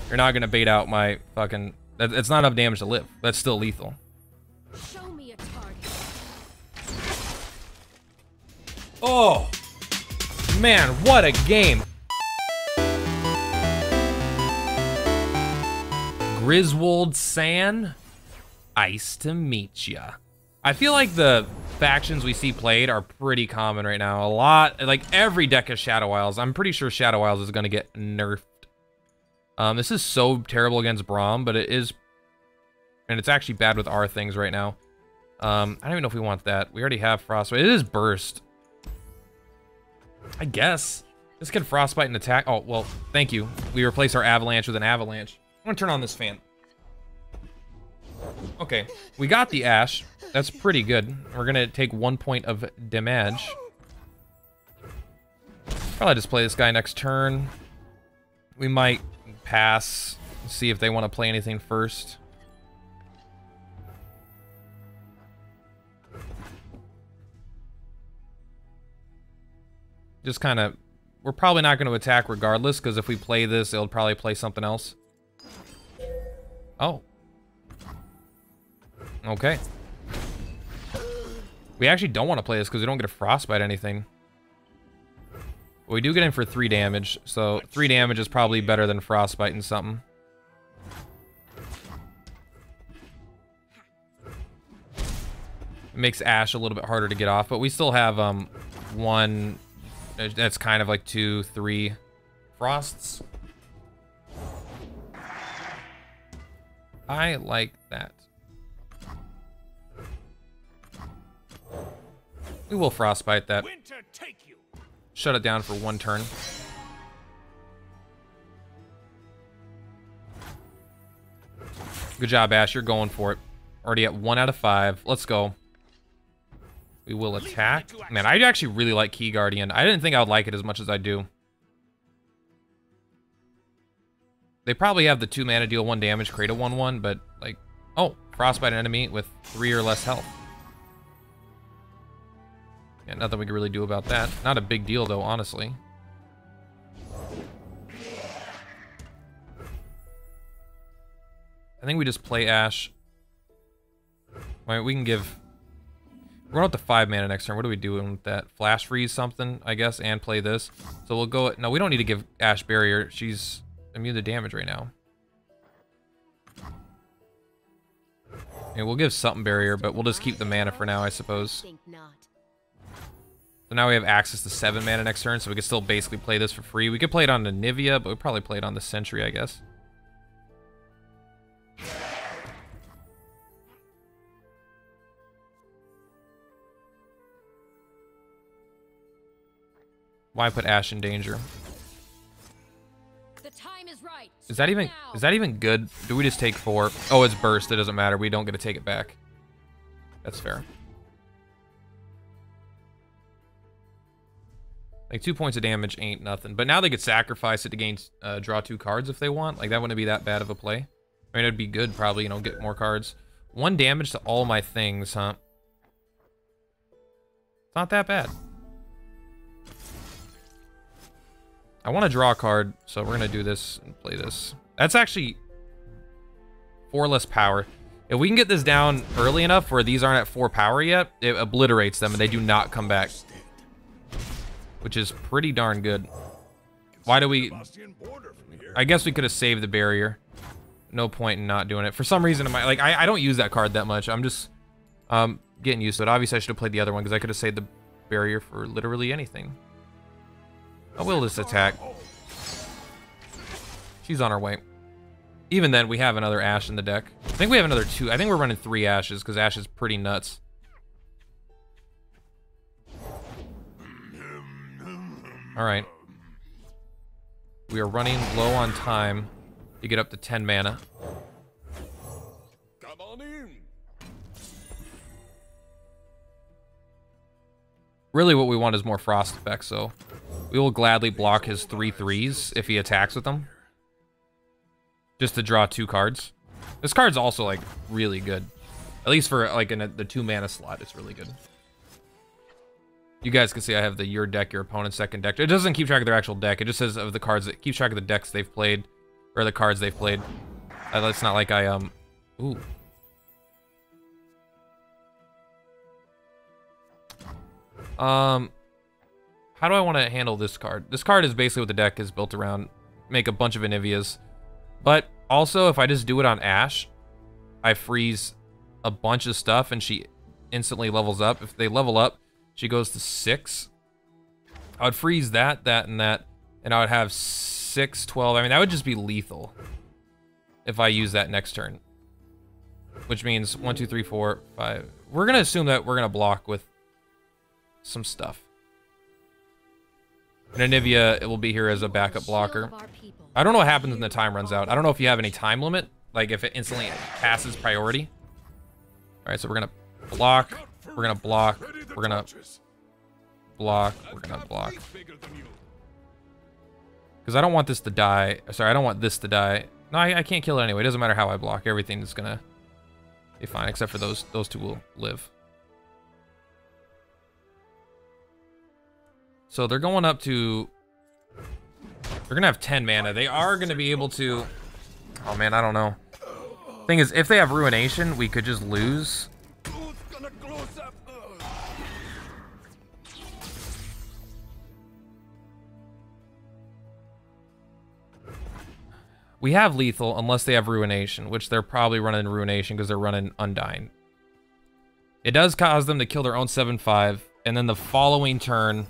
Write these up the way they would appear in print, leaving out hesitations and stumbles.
You're not gonna bait out my fucking... It's not enough damage to live. That's still lethal. Show me a target. Oh! Man, what a game! Griswold San, nice to meet ya. I feel like the factions we see played are pretty common right now. A lot, like every deck is Shadow Isles. I'm pretty sure Shadow Isles is gonna get nerfed. This is so terrible against Braum, but it is, and it's actually bad with our things right now. I don't even know if we want that. We already have Frostbite. It is Burst. I guess. This can Frostbite and attack. Oh, well, thank you. We replace our Avalanche with an Avalanche. I'm gonna turn on this fan. Okay, we got the Ash. That's pretty good. We're gonna take 1 point of damage. Probably just play this guy next turn. We might pass, see if they want to play anything first. Just kind of, we're probably not going to attack regardless, because if we play this, they'll probably play something else. Oh. Okay. We actually don't want to play this because we don't get a Frostbite anything. But we do get in for 3 damage, so 3 damage is probably better than Frostbite and something. It makes Ash a little bit harder to get off, but we still have one that's kind of like 2, 3 Frosts. I like that. We will Frostbite that. Shut it down for 1 turn. Good job, Ash. You're going for it. Already at 1 out of 5. Let's go. We will attack. Man, I actually really like Key Guardian. I didn't think I would like it as much as I do. They probably have the 2 mana deal 1 damage, create a 1/1, but like, oh, Frostbite an enemy with 3 or less health. Yeah, nothing we can really do about that. Not a big deal though, honestly. I think we just play Ash. Right, we can give... We're going up to 5 mana next turn. What are we doing with that? Flash freeze something, I guess, and play this. So we'll go... No, we don't need to give Ash Barrier. She's immune to damage right now. And we'll give something Barrier, but we'll just keep the mana for now, I suppose. So now we have access to 7 mana next turn, so we can still basically play this for free. We could play it on the Nivea, but we'll probably play it on the Sentry, I guess. Why put Ash in danger? The time is right. Is that even good? Do we just take 4? Oh, it's burst. It doesn't matter. We don't get to take it back. That's fair. Like 2 points of damage ain't nothing. But now they could sacrifice it to gain draw 2 cards if they want. Like that wouldn't be that bad of a play. I mean, it'd be good probably, you know, get more cards. 1 damage to all my things, huh? It's not that bad. I want to draw a card, so we're gonna do this and play this. That's actually 4 less power. If we can get this down early enough where these aren't at 4 power yet, it obliterates them and they do not come back. Which is pretty darn good. Why do we... I guess we could have saved the barrier. No point in not doing it. For some reason, I don't use that card that much. I'm just getting used to it. Obviously, I should have played the other one because I could have saved the barrier for literally anything. I will just attack. She's on her way. Even then, we have another Ash in the deck. I think we have another 2. I think we're running 3 Ashes because Ash is pretty nuts. Alright. We are running low on time to get up to 10 mana. Come on in. Really what we want is more frost effects, so we will gladly block his 3/3s if he attacks with them. Just to draw 2 cards. This card's also like really good. At least for like in the 2 mana slot, it's really good. You guys can see I have the your deck, your opponent's second deck. It doesn't keep track of their actual deck. It just says of the cards that keep track of the decks they've played. or the cards they've played. It's not like I ooh. How do I want to handle this card? This card is basically what the deck is built around. Make a bunch of Anivias. But also, if I just do it on Ashe, I freeze a bunch of stuff and she instantly levels up. If they level up, she goes to 6. I would freeze that, and that, and I would have 6, 12. I mean, that would just be lethal if I use that next turn. Which means 1, 2, 3, 4, 5. We're going to assume that we're going to block with some stuff. And Anivia, it will be here as a backup blocker. I don't know what happens when the time runs out. I don't know if you have any time limit, like if it instantly passes priority. All right, so we're gonna block, we're gonna block, we're gonna block, we're gonna block. Because I don't want this to die. Sorry, I don't want this to die. No, I can't kill it anyway. It doesn't matter how I block. Everything is gonna be fine, except for those two will live. So they're going up to... They're going to have 10 mana. They are going to be able to... Oh, man, I don't know. Thing is, if they have Ruination, we could just lose. We have Lethal, unless they have Ruination, which they're probably running Ruination because they're running Undying. It does cause them to kill their own 7/5, and then the following turn...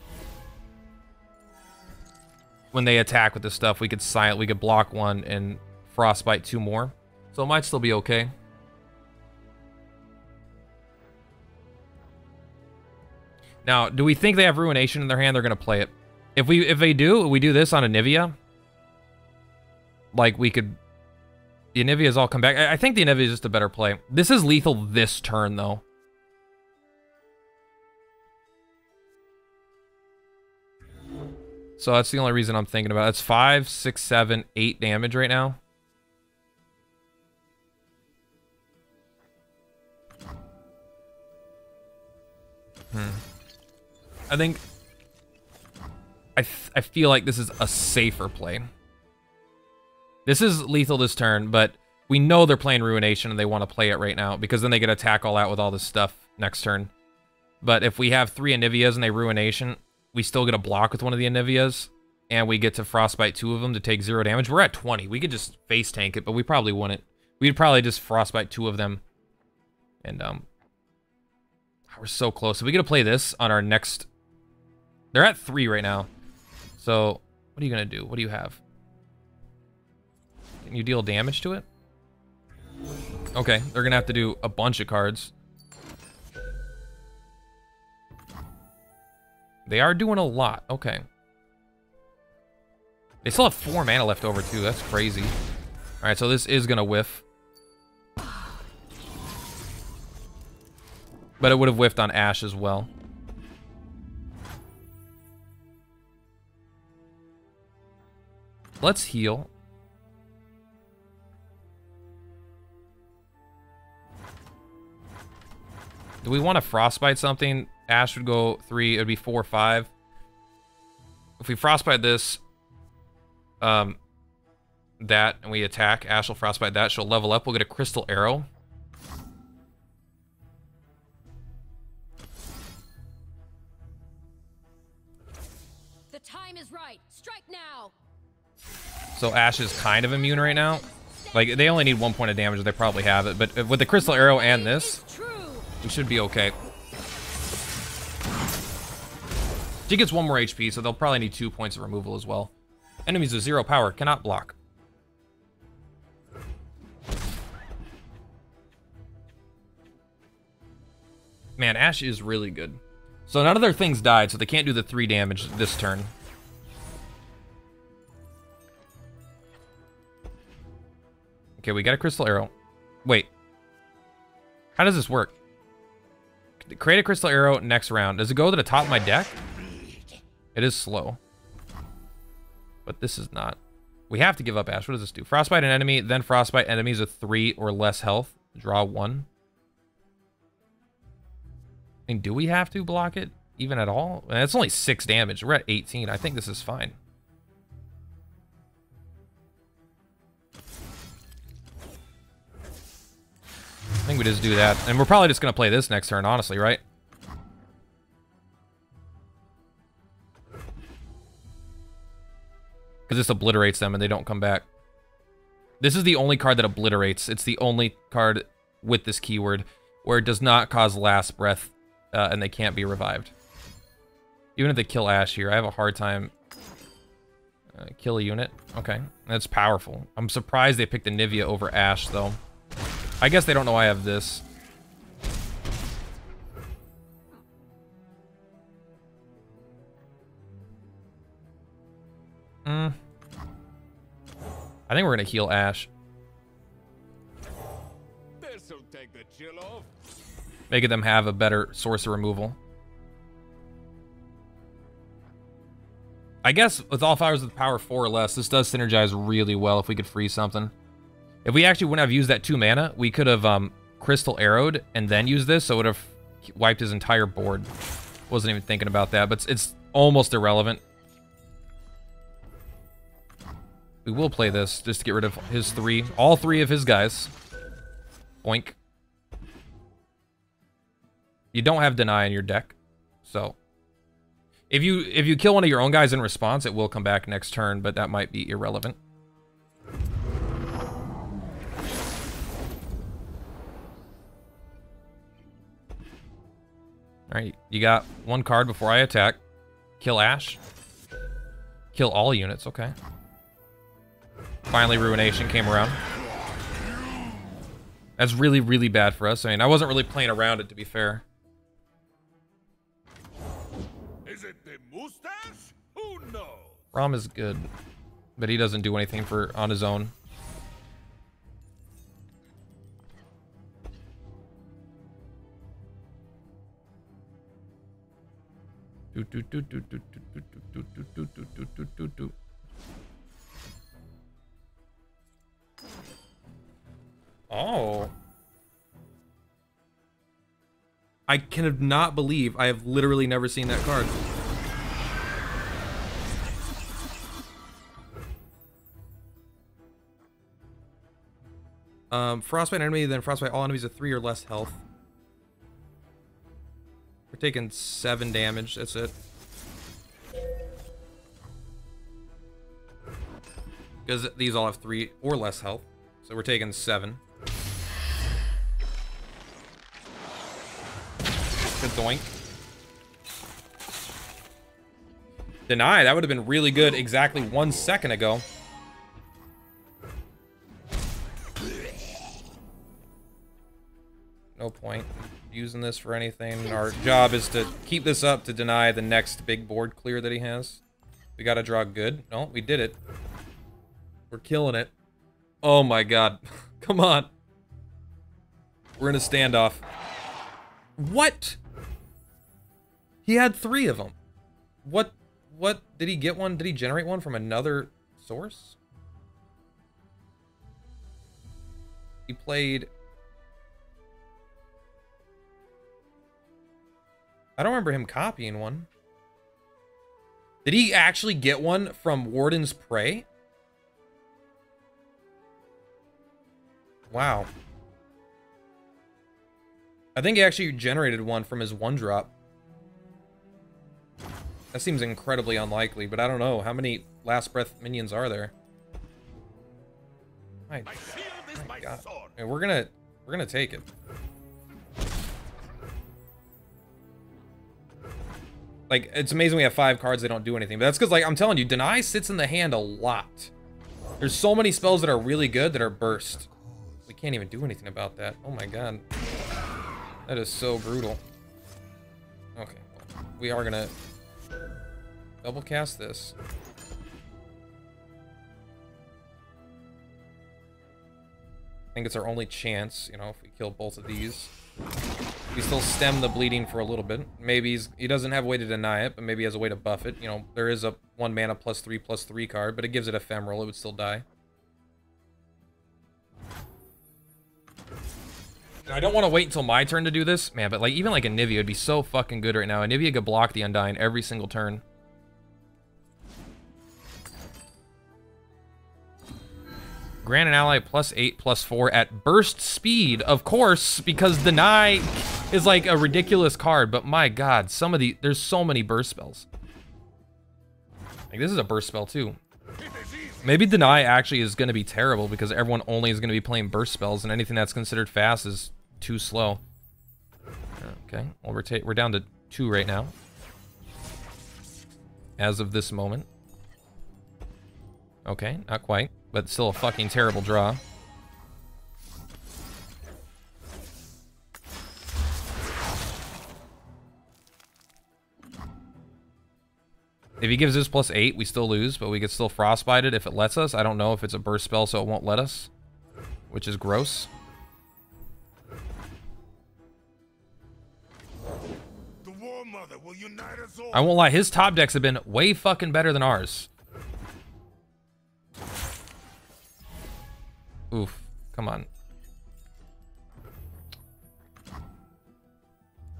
When they attack with this stuff, we could block 1 and frostbite 2 more. So it might still be okay. Now, do we think they have Ruination in their hand? They're gonna play it. If they do, we do this on Anivia. Like we could, the Anivias all come back. I think the Anivia is just a better play. This is lethal this turn though. So that's the only reason I'm thinking about it. It's 5, 6, 7, 8 damage right now. I think... I feel like this is a safer play. This is lethal this turn, but we know they're playing Ruination and they want to play it right now because then they get attack all out with all this stuff next turn. But if we have 3 Anivias and they Ruination... We still get a block with one of the Anivias, and we get to frostbite 2 of them to take 0 damage. We're at 20. We could just face tank it, but we probably wouldn't. We'd probably just frostbite 2 of them. And, we're so close. So we get to play this on our next... They're at 3 right now. So, what are you going to do? What do you have? Can you deal damage to it? Okay, they're going to have to do a bunch of cards. They are doing a lot. Okay. They still have 4 mana left over, too. That's crazy. All right, so this is going to whiff. But it would have whiffed on Ashe as well. Let's heal. Do we want to frostbite something? Ashe would go 3, it would be 4, 5. If we frostbite this, that, and we attack, Ashe will frostbite that, she'll level up, we'll get a crystal arrow. The time is right. Strike now. So Ashe is kind of immune right now. Like, they only need 1 point of damage, they probably have it, but with the crystal arrow and this, we should be okay. She gets 1 more HP, so they'll probably need 2 points of removal as well. Enemies with 0 power cannot block. Man, Ashe is really good. So none of their things died, so they can't do the 3 damage this turn. Okay, we got a crystal arrow. Wait. How does this work? Create a crystal arrow next round. Does it go to the top of my deck? It is slow. But this is not. We have to give up Ashe. What does this do? Frostbite an enemy, then frostbite enemies with 3 or less health. Draw 1. And do we have to block it even at all? And it's only 6 damage. We're at 18. I think this is fine. we just do that. And we're probably just going to play this next turn, honestly, right? Because this obliterates them and they don't come back. This is the only card that obliterates. It's the only card with this keyword where it does not cause last breath and they can't be revived. Even if they kill Ash here, I have a hard time. Kill a unit. Okay, that's powerful. I'm surprised they picked the Nivea over Ash, though. I guess they don't know I have this. I think we're gonna heal Ash. This'll take the chill off. Making them have a better source of removal. I guess with all fires with power 4 or less, this does synergize really well if we could freeze something. If we actually wouldn't have used that 2 mana, we could have Crystal Arrowed and then used this, so it would have wiped his entire board. Wasn't even thinking about that, but it's almost irrelevant. We will play this just to get rid of his 3, all 3 of his guys. Boink. You don't have Deny in your deck, so... If you kill one of your own guys in response, it will come back next turn, but that might be irrelevant. Alright, you got 1 card before I attack. Kill Ash. Kill all units, okay. Finally, Ruination came around. That's really, really bad for us. I mean, I wasn't really playing around it, to be fair. Is it the mustache? Who knows? Rom is good, but he doesn't do anything on his own. Oh. I cannot believe I have literally never seen that card. Frostbite enemy, then frostbite all enemies of 3 or less health. We're taking 7 damage, that's it. Because these all have 3 or less health. So we're taking 7. Good doink. Deny, that would have been really good exactly 1 second ago. No point using this for anything. Our job is to keep this up to deny the next big board clear that he has. We gotta draw good. No, we did it. We're killing it. Oh my god. Come on. We're in a standoff. What? He had 3 of them. What? Did he get one? Did he generate one from another source? He played... I don't remember him copying one. Did he actually get one from Warden's Prey? Wow. I think he actually generated one from his 1-drop. That seems incredibly unlikely, but I don't know. How many Last Breath minions are there? My God. Okay, we're gonna take it. Like, it's amazing we have 5 cards that don't do anything. But that's because, like, I'm telling you, Deny sits in the hand a lot. There's so many spells that are really good that are burst. We can't even do anything about that. Oh my god. That is so brutal. Okay. Well, we are gonna double cast this. I think it's our only chance, you know, if we kill both of these. We still stem the bleeding for a little bit. Maybe he doesn't have a way to deny it, but maybe he has a way to buff it. You know, there is a 1 mana +3/+3 card, but it gives it ephemeral. It would still die. I don't want to wait until my turn to do this. Man, but like even like a Nivea would be so fucking good right now. A Nivea could block the Undying every single turn. Grant an ally +8/+4 at burst speed, of course, because Deny is like a ridiculous card, but my god, there's so many burst spells. Like, this is a burst spell too. Maybe Deny actually is gonna be terrible because everyone only is gonna be playing burst spells, and anything that's considered fast is too slow. Okay, well, we're down to 2 right now. As of this moment. Okay, not quite, but still a fucking terrible draw. If he gives this +8, we still lose, but we could still frostbite it if it lets us. I don't know if it's a burst spell, so it won't let us, which is gross. The War Mother will unite us all. I won't lie, his top decks have been way fucking better than ours. Oof, come on.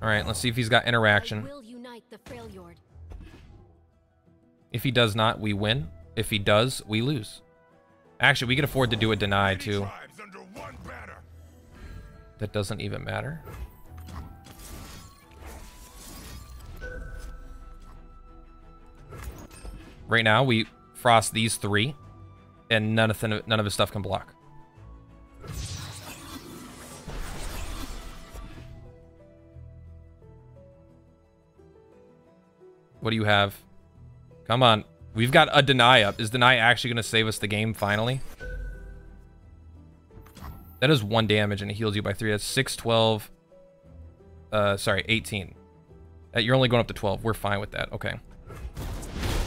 Alright, let's see if he's got interaction. I will unite the Freljord. If he does not, we win. If he does, we lose. Actually, we can afford to do a deny, too. Tribes under one banner. That doesn't even matter. Right now, we frost these 3, and none of his stuff can block. What do you have? Come on. We've got a deny up. Is deny actually going to save us the game finally? That is 1 damage and it heals you by 3. That's 6, 12. Sorry, 18. You're only going up to 12. We're fine with that. Okay.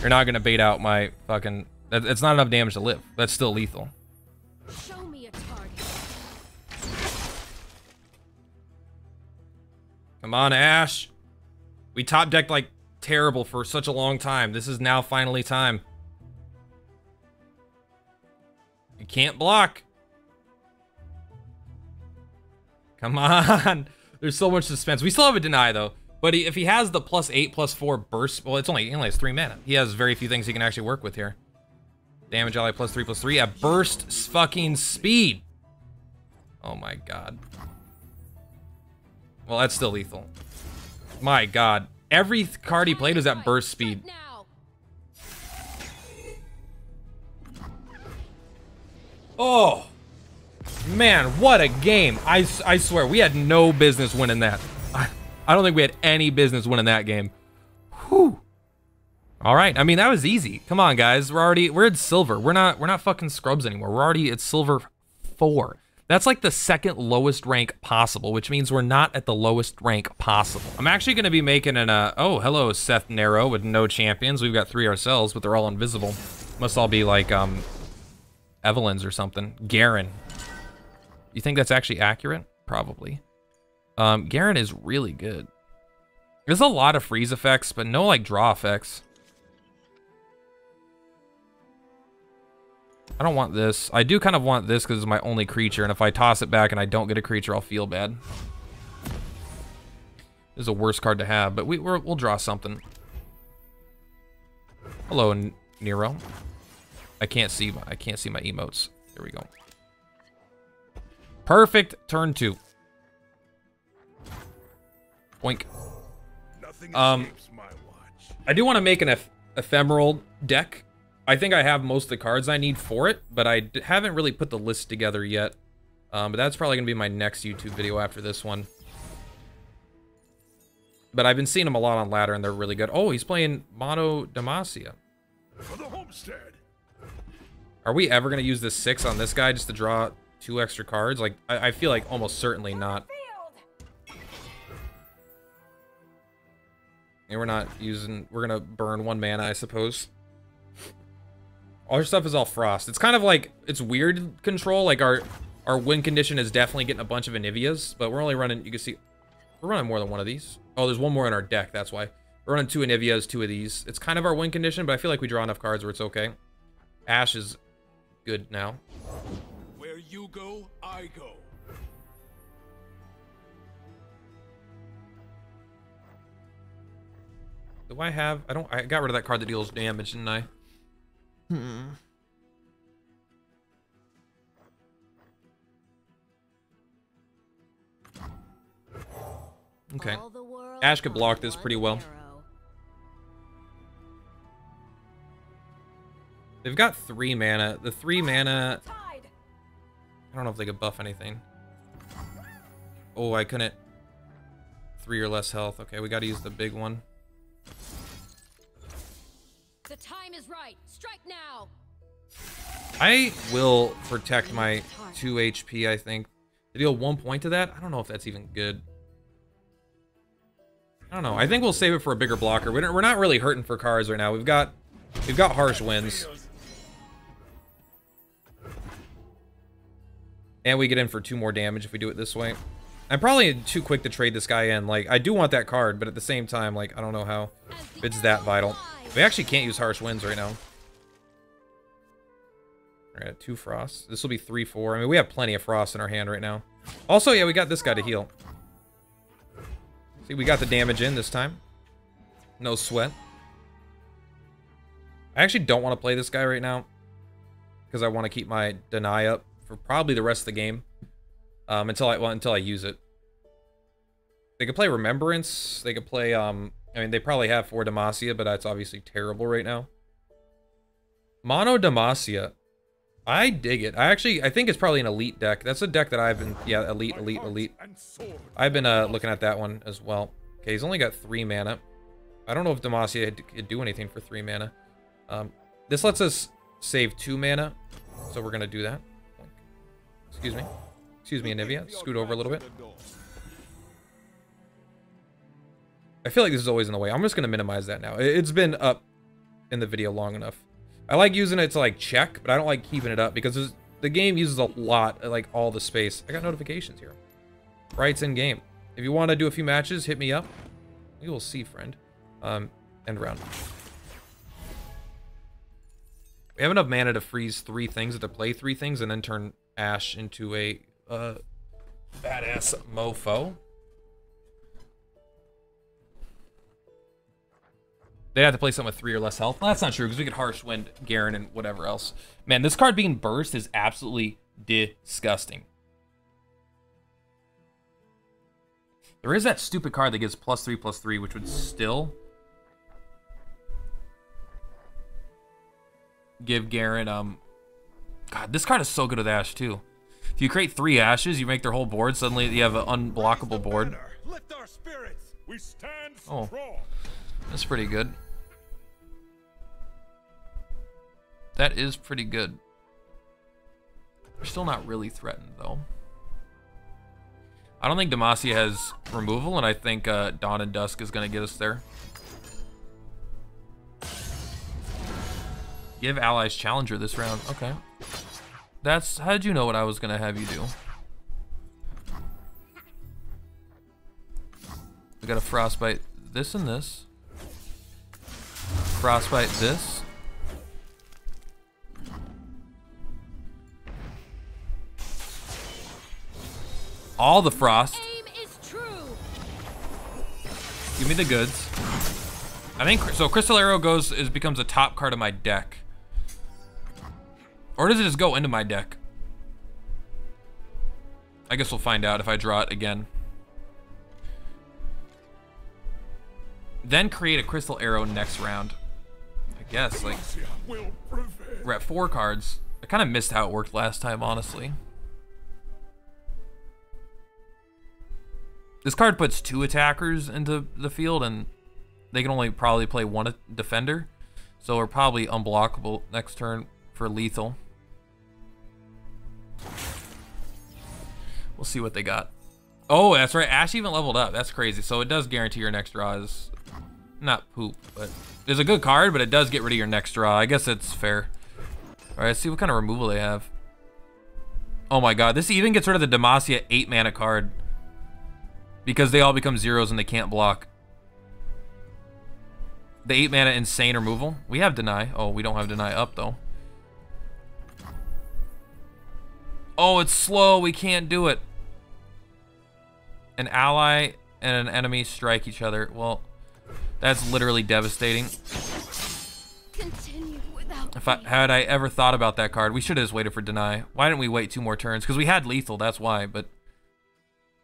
You're not going to bait out my fucking... It's not enough damage to live. That's still lethal. Show me a target. Come on, Ash. We top decked like terrible for such a long time. This is now finally time. You can't block. Come on. There's so much suspense. We still have a deny though. But if he has the +8/+4 burst, well, he only has 3 mana. He has very few things he can actually work with here. Damage ally +3/+3 at burst fucking speed. Oh my god. Well, that's still lethal. My god. Every card he played was at burst speed. Oh, man, what a game. I swear, we had no business winning that. I don't think we had any business winning that game. Whew. All right, I mean, that was easy. Come on, guys. We're at silver. We're not fucking scrubs anymore. We're already at silver 4. That's like the 2nd lowest rank possible, which means we're not at the lowest rank possible. I'm actually going to be making an, oh, hello, Seth Nero with no champions. We've got 3 ourselves, but they're all invisible. Must all be like, Evelyn's or something. Garen. You think that's actually accurate? Probably. Garen is really good. There's a lot of freeze effects, but no, like, draw effects. I don't want this. I do kind of want this because it's my only creature, and if I toss it back and I don't get a creature, I'll feel bad. This is a worse card to have, but we'll draw something. Hello, Nero. I can't see my emotes. There we go. Perfect. Turn 2. Boink. Nothing escapes my watch. I do want to make an ephemeral deck. I think I have most of the cards I need for it, but I haven't really put the list together yet. But that's probably going to be my next YouTube video after this one. But I've been seeing them a lot on ladder, and they're really good. Oh, he's playing Mono Demacia. For the homestead. Are we ever going to use this 6 on this guy just to draw 2 extra cards? Like, I feel like almost certainly not. And we're not using... We're going to burn 1 mana, I suppose. All our stuff is all frost. It's kind of like... It's weird control. Like, our win condition is definitely getting a bunch of Anivias, but we're only running... You can see... We're running more than one of these. Oh, there's one more in our deck, that's why. We're running 2 Anivias, 2 of these. It's kind of our win condition, but I feel like we draw enough cards where it's okay. Ash is good now. Where you go, I go. Do I have... I got rid of that card that deals damage, didn't I? Okay. All the world Ash could on block this one pretty well. arrow. They've got 3 mana. The 3 mana... Tide. I don't know if they could buff anything. Oh, I couldn't. 3 or less health. Okay, we gotta use the big one. The time is right. Strike now. I will protect my 2 HP, I think. To deal 1 point to that? I don't know if that's even good. I don't know. I think we'll save it for a bigger blocker. We're not really hurting for cards right now. We've got harsh winds. And we get in for 2 more damage if we do it this way. I'm probably too quick to trade this guy in. Like, I do want that card, but at the same time, like, I don't know how it's that vital. We actually can't use harsh winds right now. Alright, 2 frosts. This will be 3-4. I mean, we have plenty of frost in our hand right now. Also, yeah, we got this guy to heal. See, we got the damage in this time. No sweat. I actually don't want to play this guy right now, because I want to keep my deny up for probably the rest of the game. Until I use it. They could play Remembrance. They could play, I mean, they probably have 4 Demacia, but that's obviously terrible right now. Mono Demacia. I dig it. I think it's probably an elite deck. That's a deck that I've been, yeah, elite. I've been looking at that one as well. Okay, he's only got 3 mana. I don't know if Demacia could do anything for 3 mana. This lets us save 2 mana, so we're gonna do that. Excuse me. Excuse me, Anivia. Scoot over a little bit. I feel like this is always in the way. I'm just gonna minimize that now. It's been up in the video long enough. I like using it to like check, but I don't like keeping it up because the game uses a lot, like all the space. I got notifications here. Rights in game. If you want to do a few matches, hit me up. We will see, friend. End round. We have enough mana to freeze 3 things, to play 3 things, and then turn Ash into a badass mofo. They'd have to play something with 3 or less health. Well, that's not true, because we could Harsh Wind, Garen, and whatever else. Man, this card being burst is absolutely disgusting. There is that stupid card that gives +3/+3, which would still give Garen, God, this card is so good with Ash, too. If you create 3 Ashes, you make their whole board, suddenly you have an unblockable board. Lift our spirits. We stand Oh, strong. that's pretty good. That is pretty good. We're still not really threatened, though. I don't think Demacia has removal, and I think Dawn and Dusk is going to get us there. Give allies Challenger this round. Okay. That's... How did you know what I was going to have you do? We got a Frostbite this and this. Frostbite this. All the frost. Aim is true. Give me the goods. I think so. Crystal Arrow becomes a top card of my deck, or does it just go into my deck? I guess we'll find out if I draw it again. Then create a Crystal Arrow next round. I guess like we're at 4 cards. I kind of missed how it worked last time, honestly. This card puts 2 attackers into the field, and they can only probably play 1 defender. So we're probably unblockable next turn for lethal. We'll see what they got. Oh, that's right. Ash even leveled up. That's crazy. So it does guarantee your next draw is not poop, but it's a good card, but it does get rid of your next draw. I guess it's fair. All right, let's see what kind of removal they have. Oh my god, this even gets rid of the Demacia 8 mana card, because they all become 0s and they can't block. The 8 mana insane removal. We have deny. Oh, we don't have deny up though. Oh, it's slow. We can't do it. An ally and an enemy strike each other. Well, that's literally devastating. Continue without Had I ever thought about that card, we should have just waited for deny. Why didn't we wait 2 more turns? Because we had lethal, that's why. But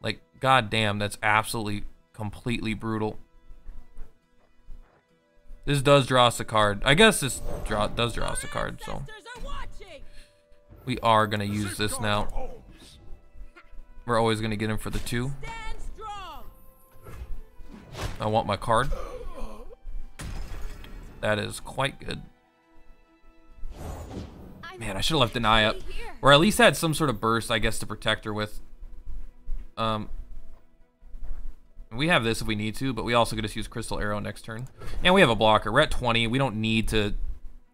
like, goddamn, that's absolutely completely brutal. This does draw us a card. I guess this does draw us a card, so we are gonna use this now. We're always gonna get him for the 2. I want my card. That is quite good. Man, I should have left Deny up. Or at least had some sort of burst, I guess, to protect her with. We have this if we need to, but we also could just use Crystal Arrow next turn. And we have a blocker. We're at 20. We don't need to...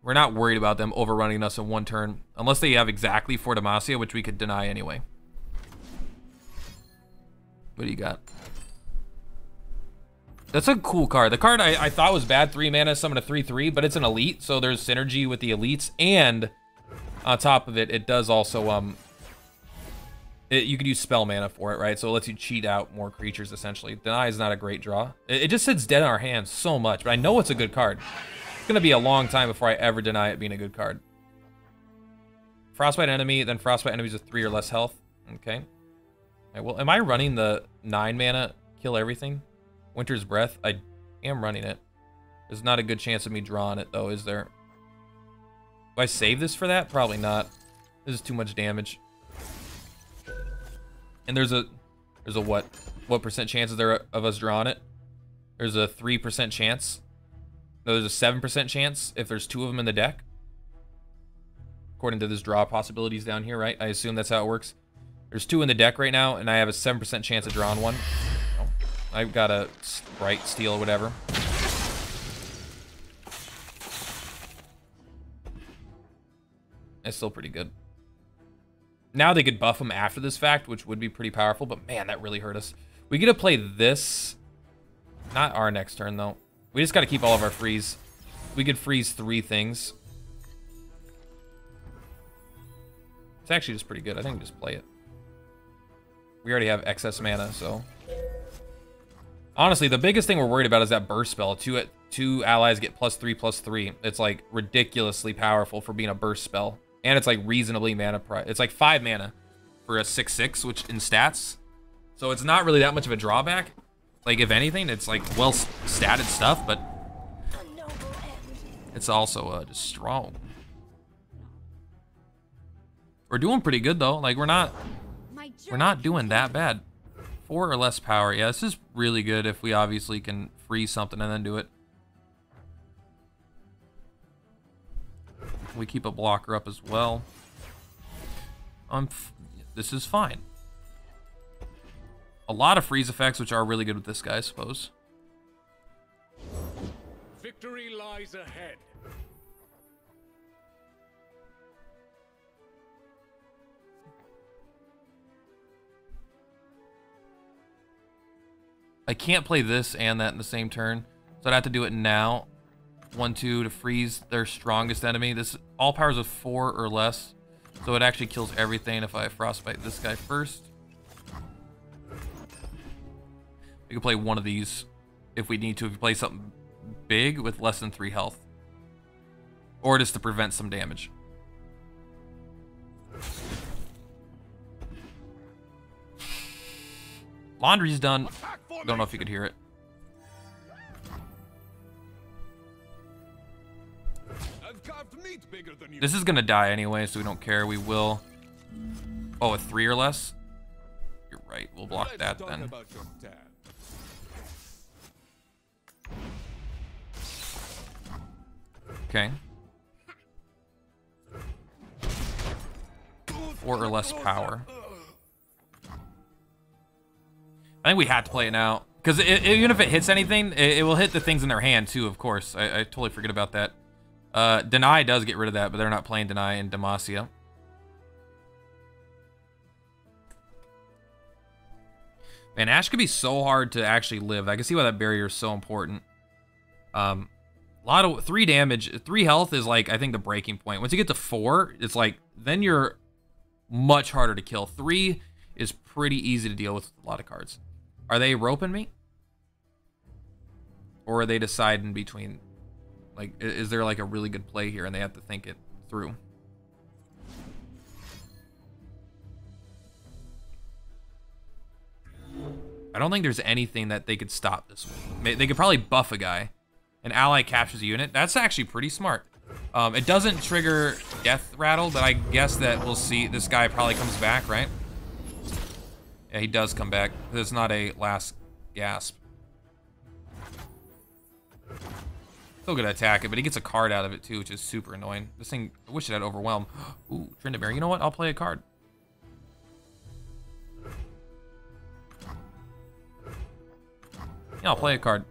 We're not worried about them overrunning us in 1 turn. Unless they have exactly 4 Demacia, which we could deny anyway. What do you got? That's a cool card. The card I thought was bad, 3 mana, summon a 3/3, but it's an elite, so there's synergy with the elites, and on top of it, it does also, you could use spell mana for it, right? So it lets you cheat out more creatures, essentially. Deny is not a great draw. It just sits dead in our hands so much, but I know it's a good card. It's gonna be a long time before I ever deny it being a good card. Frostbite enemy, then Frostbite enemies with 3 or less health. Okay. All right, well, am I running the 9 mana, kill everything? Winter's Breath? I am running it. There's not a good chance of me drawing it, though, is there? Do I save this for that? Probably not. This is too much damage. And there's a what percent chance is there of us drawing it? There's a 3% chance. No, there's a 7% chance if there's 2 of them in the deck. According to this draw possibilities down here, right? I assume that's how it works. There's 2 in the deck right now, and I have a 7% chance of drawing one. Oh, I've got a Sprite, Steel, whatever. It's still pretty good. Now they could buff them after this fact, which would be pretty powerful, but man, that really hurt us. We get to play this. Not our next turn, though. We just got to keep all of our freeze. We could freeze 3 things. It's actually just pretty good. I think we just play it. We already have excess mana, so... Honestly, the biggest thing we're worried about is that burst spell. Two allies get +3/+3. It's like ridiculously powerful for being a burst spell. And it's like reasonably mana price. It's like 5 mana for a 6/6, which in stats. So it's not really that much of a drawback. Like, if anything, it's like well statted stuff, but it's also just strong. We're doing pretty good though. Like, we're not doing that bad. 4 or less power. Yeah, this is really good if we obviously can freeze something and then do it. We keep a blocker up as well. This is fine. A lot of freeze effects, which are really good with this guy, I suppose. Victory lies ahead. I can't play this and that in the same turn, so I'd have to do it now. 1/2 to freeze their strongest enemy. This all powers of 4 or less, so it actually kills everything if I frostbite this guy first. We can play one of these if we need to. If we play something big with less than 3 health, or just to prevent some damage. Laundry's done. Don't know if you could hear it. This is gonna die anyway, so we don't care. We will. Oh, a 3 or less? You're right. We'll block that then. Okay. 4 or less power. I think we have to play it now. Because even if it hits anything, it will hit the things in their hand too, of course. I totally forget about that. Deny does get rid of that, but they're not playing Deny and Demacia. Man, Ash could be so hard to actually live. I can see why that barrier is so important. A lot of 3 damage, 3 health is like, I think, the breaking point. Once you get to 4, it's like, then you're much harder to kill. 3 is pretty easy to deal with a lot of cards. Are they roping me? Or are they deciding between, like, is there like a really good play here and they have to think it through? I don't think there's anything that they could stop this with. They could probably buff a guy. An ally captures a unit. That's actually pretty smart. It doesn't trigger death rattle, but I guess that we'll see. This guy probably comes back, right? Yeah, he does come back. There's not a last gasp. Still gonna attack it, but he gets a card out of it too, which is super annoying. This thing, I wish it had overwhelm. Ooh, Tryndamere. You know what? I'll play a card. Yeah, I'll play a card.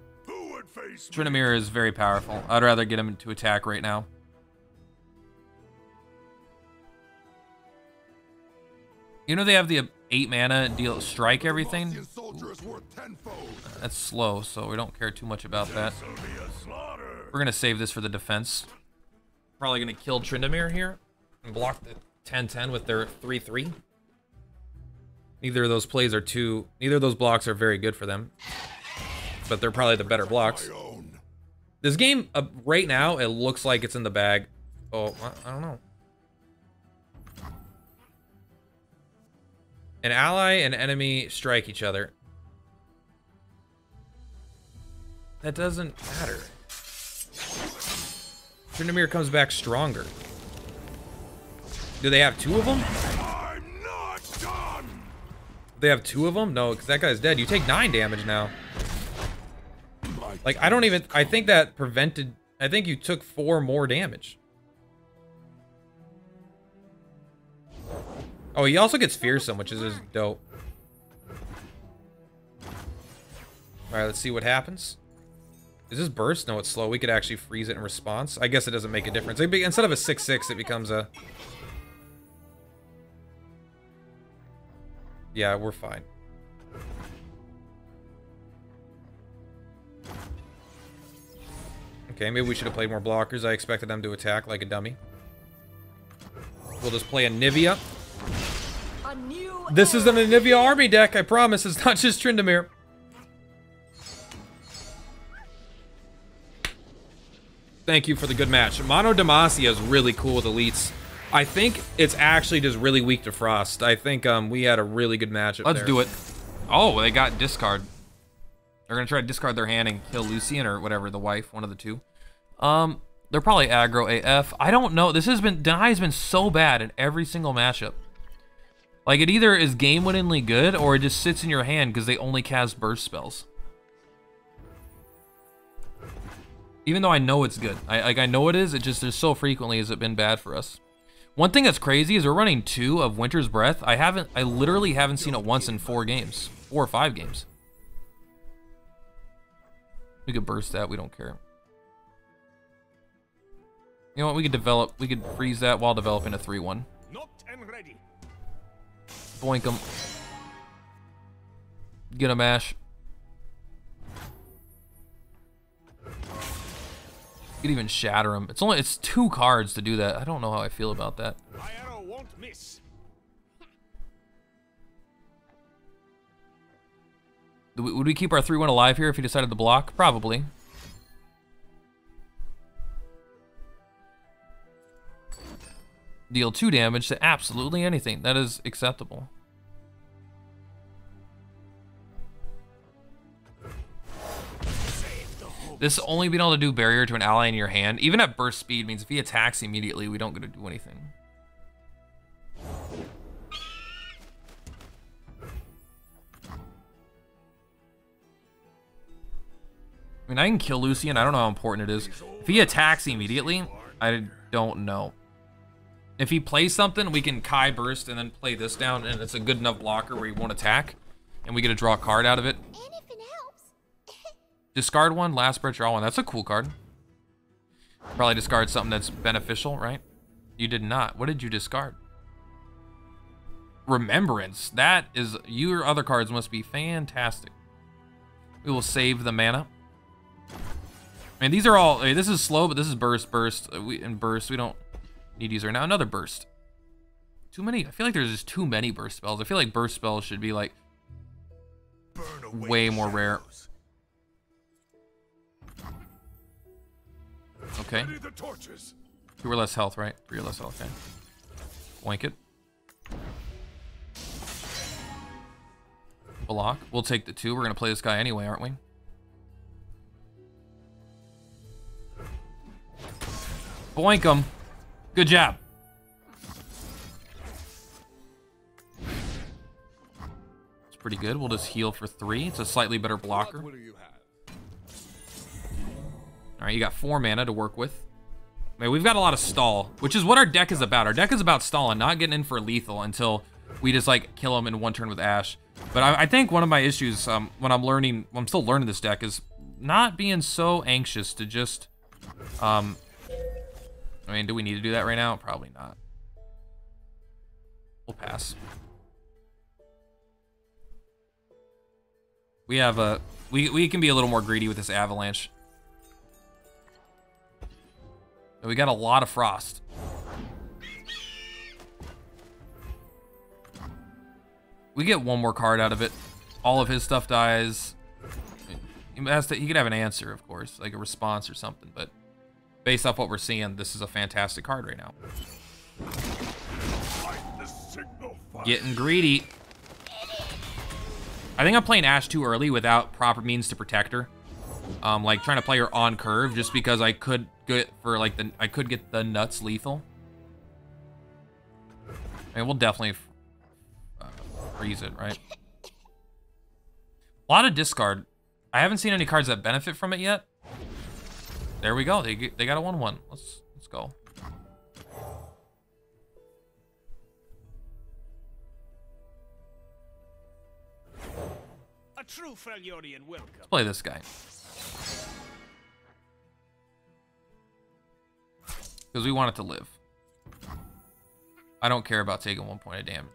Tryndamere is very powerful. I'd rather get him to attack right now. You know they have the 8 mana deal strike everything? That's slow, so we don't care too much about that. We're gonna save this for the defense. Probably gonna kill Tryndamere here and block the 10-10 with their 3-3. Neither of those plays are neither of those blocks are very good for them. But they're probably the better blocks. This game, right now, it looks like it's in the bag. Oh, I don't know. An ally and enemy strike each other. That doesn't matter. Tryndamere comes back stronger. Do they have 2 of them? I'm not done. They have 2 of them? No, because that guy's dead. You take 9 damage now. Like, I think that prevented, I think you took 4 more damage. Oh, he also gets fearsome, which is just dope. Alright, let's see what happens. Is this burst? No, it's slow. We could actually freeze it in response. I guess it doesn't make a difference. Instead of a 6-6, it becomes a... Yeah, we're fine. Okay, maybe we should have played more blockers. I expected them to attack like a dummy. We'll just play a Nivea. This isn't a Nivea army deck, I promise. It's not just Tryndamere. Thank you for the good match. Mono Demacia is really cool with elites. I think it's actually just really weak to Frost. I think we had a really good matchup. Let's do it. Oh, they got discard. They're gonna try to discard their hand and kill Lucian or whatever, the wife, one of the two. They're probably aggro AF. I don't know. This has been, Deny has been so bad in every single matchup. Like, it either is game-winningly good or it just sits in your hand because they only cast burst spells. Even though I know it's good. I know it is, it just, there's so frequently has it been bad for us. One thing that's crazy is we're running 2 of Winter's Breath. I literally haven't seen it once in 4 games. 4 or 5 games. We could burst that, we don't care. You know what, we could freeze that while developing a 3-1. Boink him. Get a mash. You could even shatter him. It's 2 cards to do that. I don't know how I feel about that. My arrow won't miss. Would we keep our 3-1 alive here if he decided to block? Probably. Deal 2 damage to absolutely anything. That is acceptable. This only being able to do barrier to an ally in your hand, even at burst speed, means if he attacks immediately, we don't get to do anything. I mean, I can kill Lucian. I don't know how important it is. If he attacks immediately, I don't know. If he plays something, we can Kai burst and then play this down, and it's a good enough blocker where he won't attack, and we get to draw a card out of it. Discard 1, last breath, draw 1. That's a cool card. Probably discard something that's beneficial, right? You did not. What did you discard? Remembrance. That is, your other cards must be fantastic. We will save the mana. I mean, these are all, this is slow, but this is burst. And burst, we don't need to use right now. Another burst. Too many. I feel like there's just too many burst spells. I feel like burst spells should be like way more rare. Okay. 2 or less health, right? 3 or less health, okay. Blanket. Block. We'll take the 2. We're gonna play this guy anyway, aren't we? Boink him. Good job. It's pretty good. We'll just heal for 3. It's a slightly better blocker. What will you have? All right, you got 4 mana to work with. Man, we've got a lot of stall, which is what our deck is about. Our deck is about stalling, not getting in for lethal until we just like kill him in 1 turn with Ash. But I think one of my issues when I'm still learning this deck is not being so anxious to just, I mean, do we need to do that right now? Probably not. We'll pass. We have a, we can be a little more greedy with this Avalanche. We got a lot of frost. We get 1 more card out of it. All of his stuff dies. He could have an answer, of course, like a response or something, but based off what we're seeing, this is a fantastic card right now. Getting greedy. I think I'm playing Ash too early without proper means to protect her. Like trying to play her on curve just because I could get for like I could get the nuts lethal. I mean, we'll definitely freeze it, right? A lot of discard. I haven't seen any cards that benefit from it yet. There we go. They got a 1/1. Let's go. A true Freljordian welcome. Let's play this guy. Because we want it to live. I don't care about taking 1 point of damage.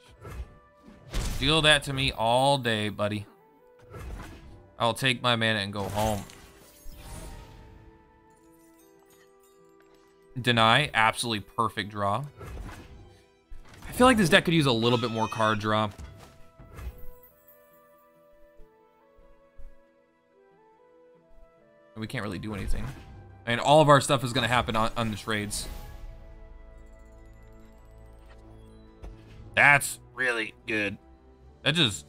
Deal that to me all day, buddy. I'll take my mana and go home. Deny, absolutely perfect draw. I feel like this deck could use a little bit more card draw. We can't really do anything. I mean, all of our stuff is going to happen on the trades. That's really good. That just...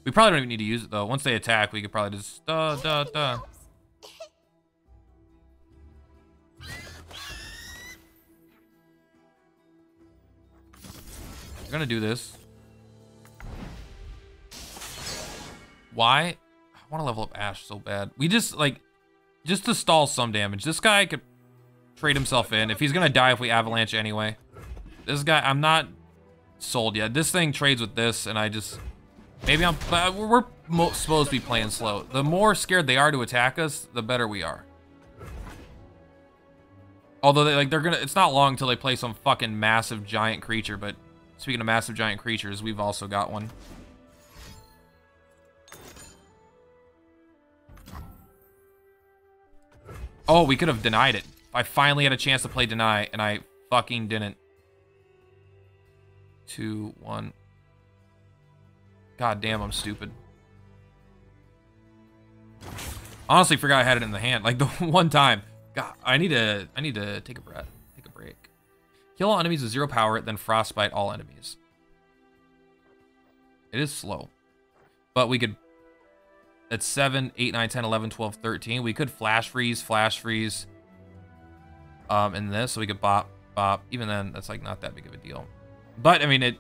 We probably don't even need to use it, though. Once they attack, we could probably just... We're going to do this. Why? I want to level up Ash so bad. We just, like... Just to stall some damage. This guy could trade himself in. If he's going to die if we avalanche anyway. This guy, I'm not sold yet. This thing trades with this, and I just... Maybe I'm... We're supposed to be playing slow. The more scared they are to attack us, the better we are. Although, they're gonna... It's not long until they play some fucking massive giant creature, but... Speaking of massive giant creatures, we've also got one. Oh, we could have denied it. I finally had a chance to play deny, and I fucking didn't. 2, 1. God damn, I'm stupid. Honestly, forgot I had it in the hand. Like the one time. God, I need to take a breath. Take a break. Kill all enemies with 0 power, then frostbite all enemies. It is slow. But we could... At 7, 8, 9, 10, 11, 12, 13. We could flash freeze. In this, so we could bop. Even then, that's like not that big of a deal. But I mean, it.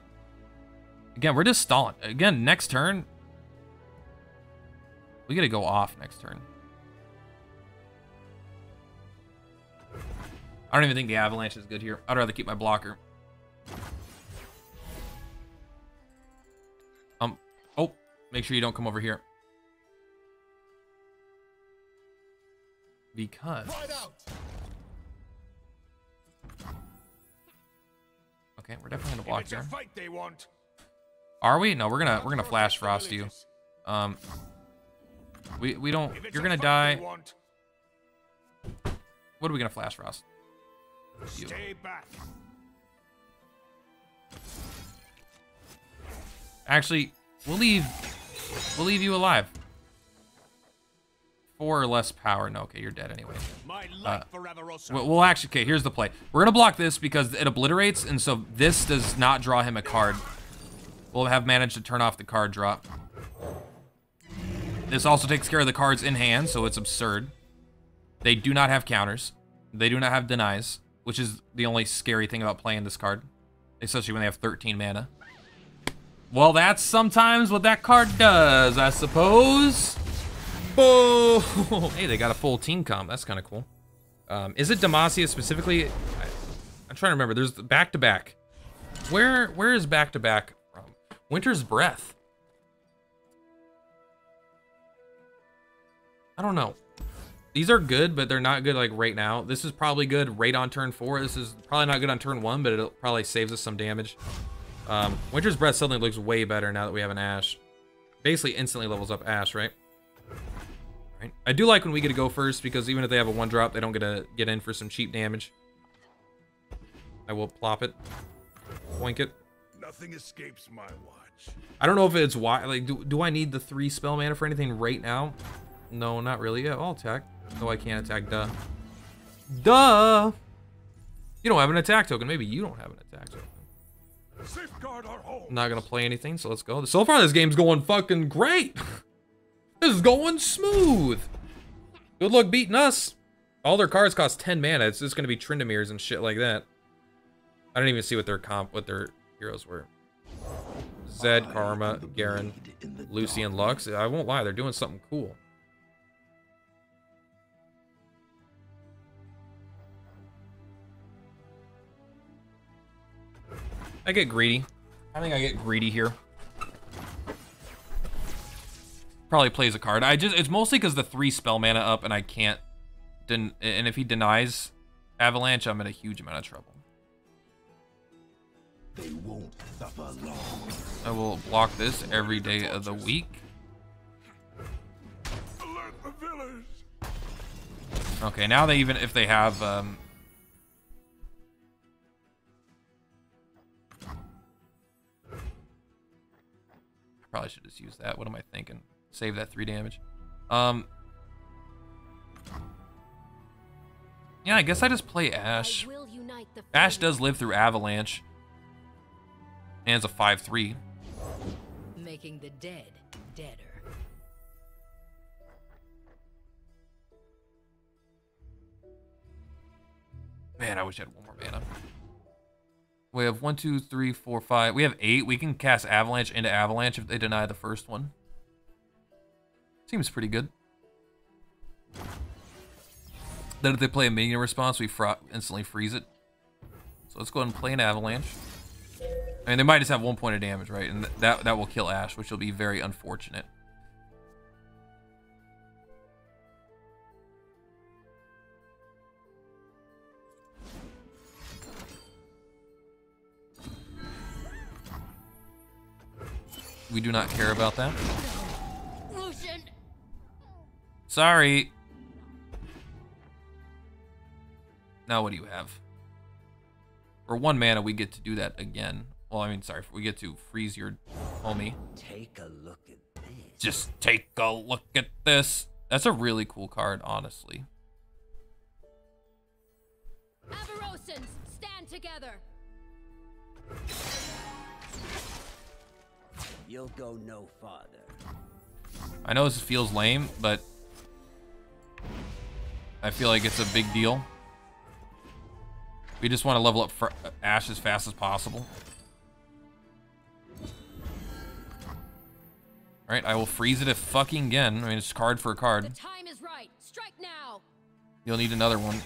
Again, we're just stalling. Again, next turn, we gotta go off next turn. I don't even think the avalanche is good here. I'd rather keep my blocker. Oh, make sure you don't come over here. Because okay, we're definitely gonna block there. Are we? No, we're gonna flash frost you. We don't. You're gonna die. What are we gonna flash frost? You. Stay back. Actually, we'll leave you alive. 4 or less power. No, okay, you're dead anyway. We'll actually, okay, here's the play. We're gonna block this because it obliterates, and so this does not draw him a card. We'll have managed to turn off the card drop. This also takes care of the cards in hand, so it's absurd. They do not have counters. They do not have denies, which is the only scary thing about playing this card, especially when they have 13 mana. Well, that's sometimes what that card does, I suppose. Boom! Hey, they got a full team comp. That's kind of cool. Is it Demacia specifically? I'm trying to remember. There's back-to-back. Where is back-to-back from? Winter's Breath. I don't know. These are good, but they're not good like right now. This is probably good right on turn 4. This is probably not good on turn 1, but it probably saves us some damage. Winter's Breath suddenly looks way better now that we have an Ash. Basically instantly levels up Ash, right? Right. I do like when we get to go first, because even if they have a 1-drop, they don't get to get in for some cheap damage. I will plop it. Boink it. Nothing escapes my watch. I don't know if it's why. Like, do I need the 3 spell mana for anything right now? No, not really. Yeah, I'll attack. No, I can't attack. Duh. Duh! You don't have an attack token. Maybe you don't have an attack token. Safeguard our home. I'm not gonna play anything, so let's go. So far, this game's going fucking great. This is going smooth. Good luck beating us. All their cards cost 10 mana. It's just gonna be Tryndamirs and shit like that. I don't even see what their heroes were. Zed, Karma, Garen, Lucy, and Lux. I won't lie, they're doing something cool. I get greedy. I think I get greedy here. Probably plays a card. It's mostly because the 3 spell mana up and I can't. And if he denies Avalanche, I'm in a huge amount of trouble. They won't suffer long. I will block this every day of the week. Alert the village. Okay, now they even if they have I probably should just use that. What am I thinking? Save that 3 damage. Yeah, I guess I just play Ash. Ash does live through Avalanche. And it's a 5/3. Making the dead deader. Man, I wish I had 1 more mana. We have 1, 2, 3, 4, 5. We have 8. We can cast Avalanche into Avalanche if they deny the first one. Seems pretty good. Then if they play a minion response, we instantly freeze it. So let's go ahead and play an Avalanche. I mean, they might just have 1 point of damage, right? And that will kill Ash, which will be very unfortunate. We do not care about that. Lucian. Sorry. Now what do you have? For 1 mana, we get to do that again. Well, I mean, sorry, we get to freeze your homie. Take a look at this. Just take a look at this. That's a really cool card, honestly. Avarosans, stand together. You'll go no farther. I know this feels lame, but I feel like it's a big deal. We just want to level up for Ash as fast as possible. Alright, I will freeze it if fucking again. I mean, it's card for a card. The time is right. Strike now. You'll need another one.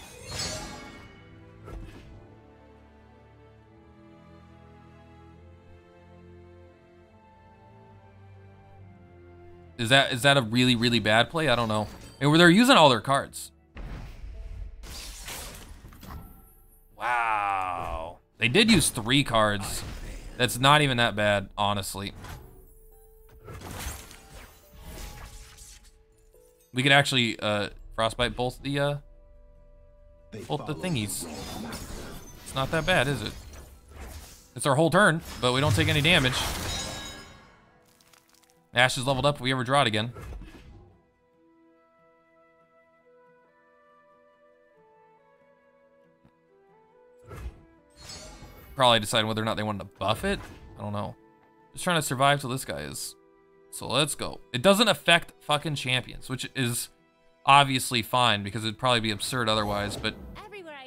Is that a really, really bad play? I don't know. And they're using all their cards. Wow. They did use 3 cards. That's not even that bad, honestly. We could actually frostbite both the thingies. It's not that bad, is it? It's our whole turn, but we don't take any damage. Ash is leveled up if we ever draw it again. Probably deciding whether or not they wanted to buff it. I don't know. Just trying to survive till this guy is So let's go. It doesn't affect fucking champions, which is obviously fine because it'd probably be absurd otherwise, but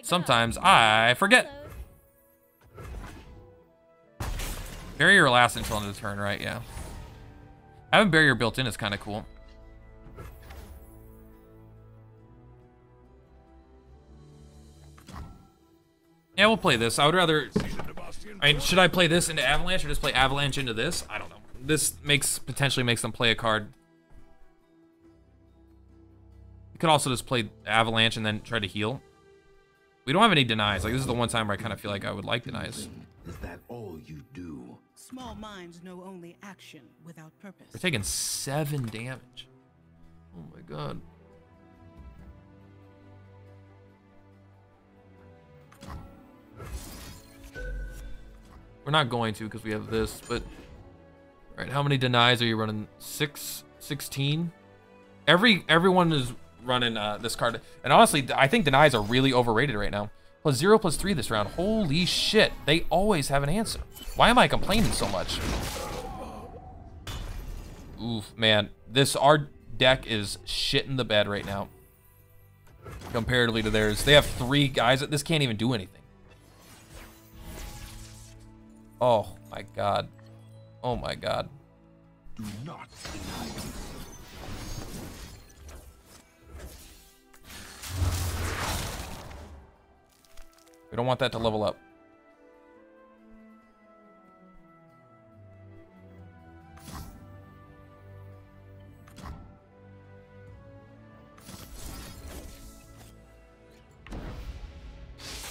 sometimes I forget. Barrier lasts until end of the turn, right? Yeah. Having barrier built in is kind of cool. Yeah, we'll play this. I would rather... I mean, should I play this into Avalanche or just play Avalanche into this? I don't know. This potentially makes them play a card. You could also just play Avalanche and then try to heal. We don't have any denies. Like, this is the one time where I kind of feel like I would like denies. Is that all you do? Small minds know only action without purpose. We're taking 7 damage. Oh my god. We're not going to because we have this, but... Alright, how many denies are you running? 6? 16? Everyone is running this card. And honestly, I think denies are really overrated right now. +0, +3 this round. Holy shit. They always have an answer. Why am I complaining so much? Oof, man. Our deck is shit in the bed right now. Comparatively to theirs. They have 3 guys. This can't even do anything. Oh my god. Oh my god. Do not deny me. We don't want that to level up.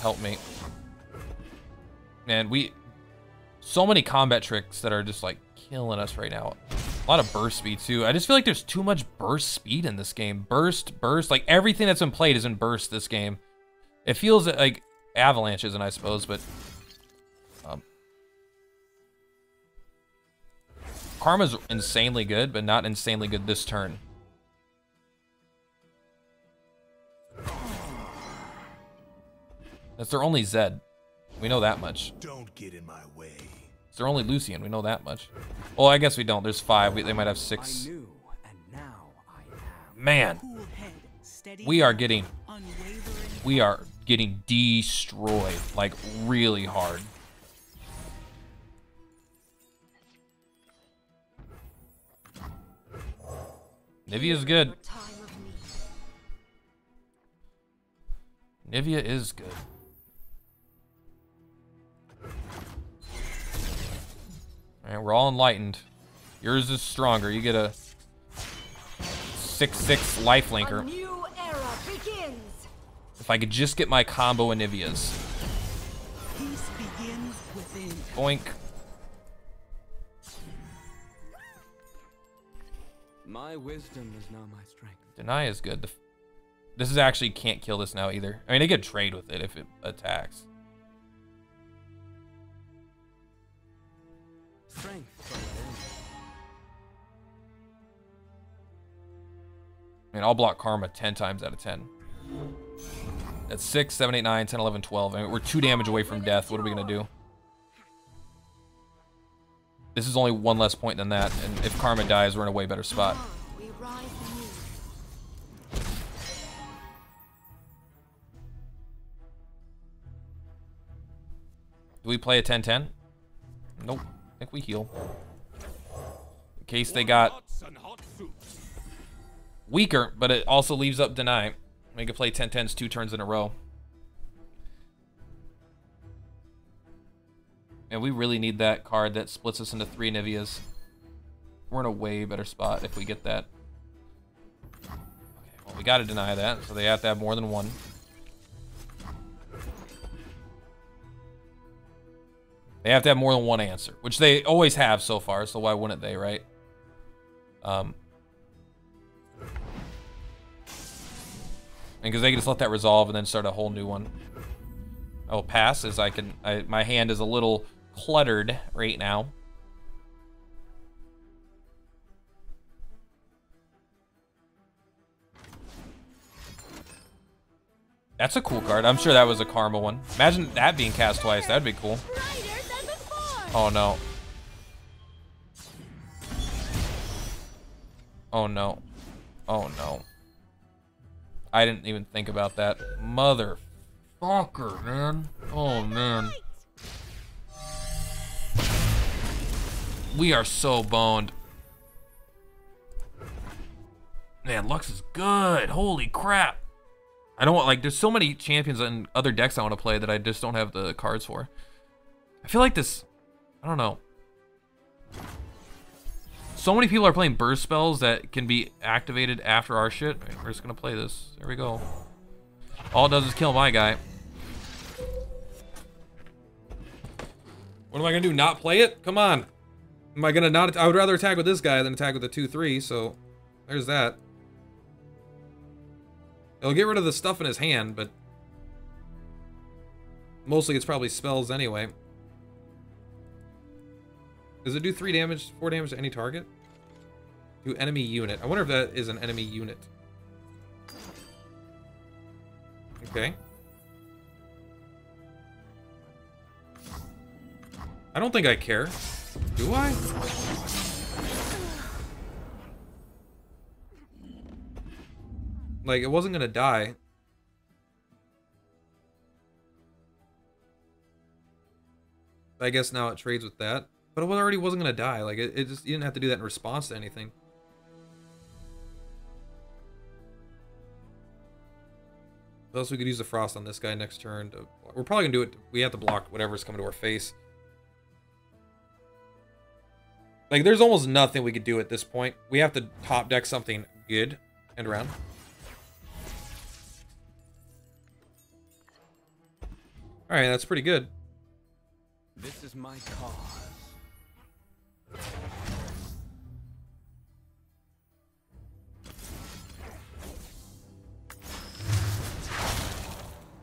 Help me. Man, so many combat tricks that are just like killing us right now. A lot of burst speed too. I just feel like there's too much burst speed in this game. Burst, like everything that's been played is in burst this game. It feels like Avalanche isn't, I suppose, but Karma's insanely good, but not insanely good this turn. That's their only Zed. We know that much. Don't get in my way. It's their only Lucian. We know that much. Well, I guess we don't. There's 5. They might have 6. I knew, and now I am. Man, Cool head, steady we are hand, getting destroyed, like really hard. Nivea's good. Nivea is good. Alright, we're all enlightened. Yours is stronger. You get a 6/6 lifelinker. A new era begins. If I could just get my combo in Nivea's. Peace begins within. Boink. My wisdom is now my strength. Deny is good. This is actually can't kill this now either. I mean, it could trade with it if it attacks. Strength. I mean, I'll block Karma 10 times out of 10. That's 6, 7, 8, 9, 10, 11, 12. I mean, we're 2 damage away from death. What are we going to do? This is only 1 less point than that. And if Karma dies, we're in a way better spot. We rise anew. Do we play a 10-10? Nope. I think we heal. In case they got Hots and hot soups. weaker, but it also leaves up deny. We can play 10-10s 2 turns in a row. And we really need that card that splits us into 3 Niveas. We're in a way better spot if we get that. Okay, well, we gotta deny that, so they have to have more than 1. They have to have more than 1 answer, which they always have so far, so why wouldn't they, right? And because they can just let that resolve and then start a whole new one. I will pass as my hand is a little cluttered right now. That's a cool card. I'm sure that was a Karma one. Imagine that being cast twice. That'd be cool. Brighter than before. Oh no. Oh no. Oh no. I didn't even think about that. Motherfucker, man. Oh man. We are so boned. Man, Lux is good. Holy crap. I don't want, like, there's so many champions and other decks I want to play that I just don't have the cards for. I feel like this, I don't know. So many people are playing burst spells that can be activated after our shit. Right, we're just gonna play this. There we go. All it does is kill my guy. What am I gonna do? Not play it? Come on. Am I gonna not? I would rather attack with this guy than attack with the 2/3. So there's that. It'll get rid of the stuff in his hand, but mostly it's probably spells anyway. Does it do 3 damage, 4 damage to any target? To enemy unit. I wonder if that is an enemy unit. Okay. I don't think I care. Do I? Like, it wasn't gonna die. I guess now it trades with that. But it already wasn't gonna die. Like, it just, you didn't have to do that in response to anything. Plus, we could use the frost on this guy next turn. We're probably gonna do it. We have to block whatever's coming to our face. Like, there's almost nothing we could do at this point. We have to top deck something good and around. All right, that's pretty good. This is my cause.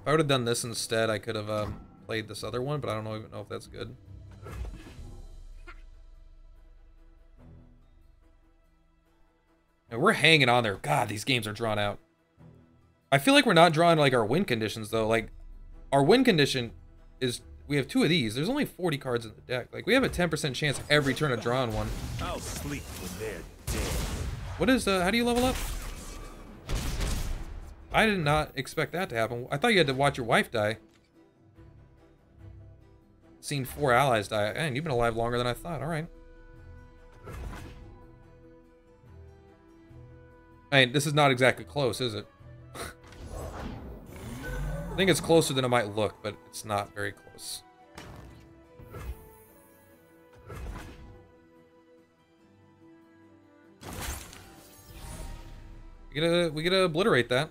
If I would have done this instead, I could have played this other one, but I don't even know if that's good. And we're hanging on there. God, these games are drawn out. I feel like we're not drawing like our win conditions though. Like, our win condition is we have 2 of these. There's only 40 cards in the deck. Like, we have a 10% chance every turn of drawing one. I'll sleep when they're dead. What is how do you level up? I did not expect that to happen. I thought you had to watch your wife die. Seen 4 allies die. And you've been alive longer than I thought. All right. I mean, this is not exactly close, is it? I think it's closer than it might look, but it's not very close. We gotta obliterate that.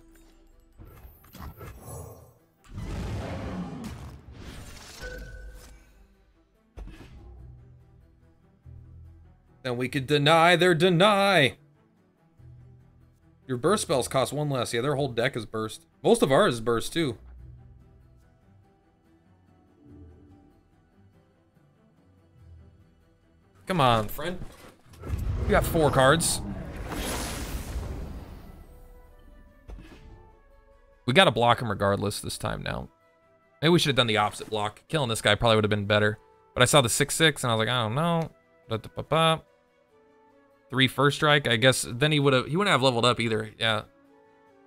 Then we could deny their deny. Your burst spells cost 1 less. Yeah, their whole deck is burst. Most of ours is burst too. Come on, friend. We got 4 cards. We gotta block him regardless this time now. Maybe we should have done the opposite block. Killing this guy probably would have been better. But I saw the 6/6 and I was like, I don't know. 3 first strike. I guess then he wouldn't have leveled up either. Yeah.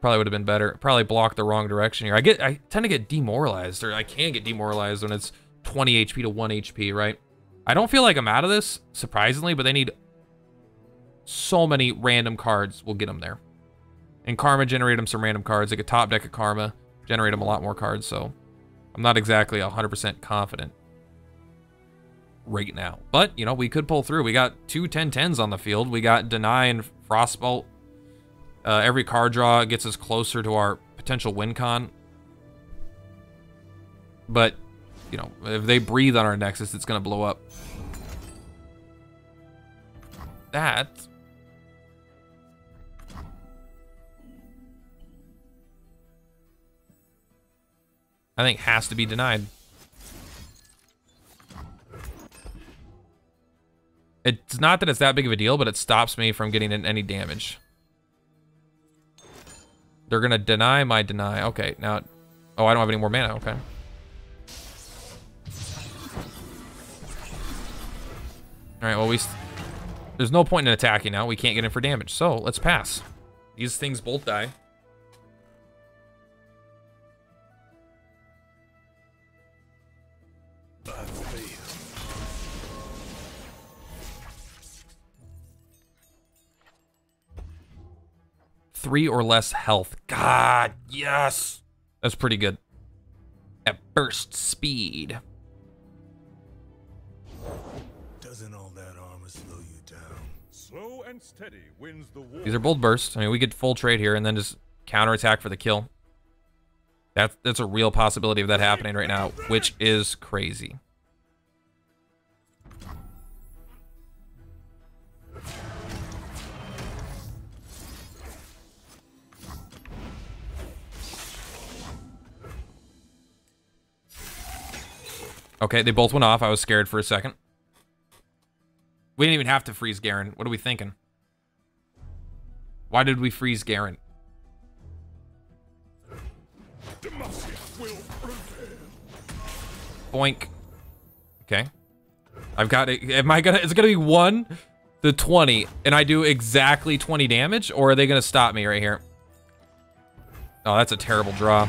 Probably would have been better. Probably blocked the wrong direction here. I tend to get demoralized, or I can get demoralized when it's 20 HP to 1 HP, right? I don't feel like I'm out of this, surprisingly, but they need so many random cards. We'll get them there. And Karma generate them some random cards. Like a top deck of Karma, generate them a lot more cards, so I'm not exactly 100% confident right now. But, you know, we could pull through. We got 2 10-10s on the field. We got Deny and Frostbolt. Every card draw gets us closer to our potential win con. But, you know, if they breathe on our Nexus, it's going to blow up. That... I think has to be denied. It's not that it's that big of a deal, but it stops me from getting in any damage. They're gonna deny my deny. Okay, now... Oh, I don't have any more mana, okay. Alright, well, There's no point in attacking now. We can't get in for damage. So let's pass. These things both die. Three or less health. God, yes. That's pretty good. At burst speed. Doesn't all that armor slow you down? Slow and steady wins the war. These are both bursts. I mean, we could full trade here and then just counterattack for the kill. That's a real possibility of that happening right now, which is crazy. Okay, they both went off. I was scared for a second. We didn't even have to freeze Garen. What are we thinking? Why did we freeze Garen? Boink. Okay. I've got it. Am I gonna? It's gonna be 1 to 20, and I do exactly 20 damage, or are they gonna stop me right here? Oh, that's a terrible draw.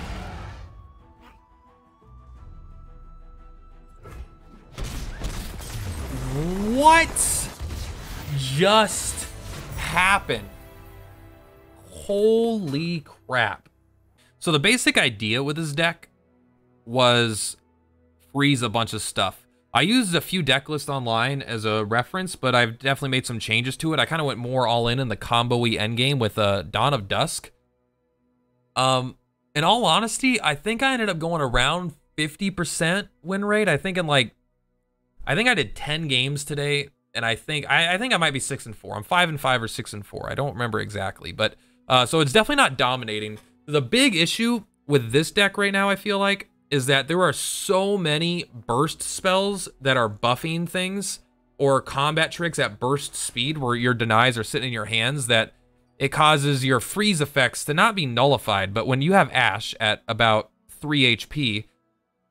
What just happened? Holy crap. So the basic idea with this deck was freeze a bunch of stuff. I used a few deck lists online as a reference, but I've definitely made some changes to it. I kind of went more all in the combo-y endgame with Dawn of Dusk. In all honesty, I think I ended up going around 50% win rate. I think I did 10 games today, and I think I might be 6-4. I'm 5-5 or 6-4. I don't remember exactly, but so it's definitely not dominating. The big issue with this deck right now, I feel like, is that there are so many burst spells that are buffing things or combat tricks at burst speed where your denies are sitting in your hands that it causes your freeze effects to not be nullified. But when you have Ashe at about 3 HP,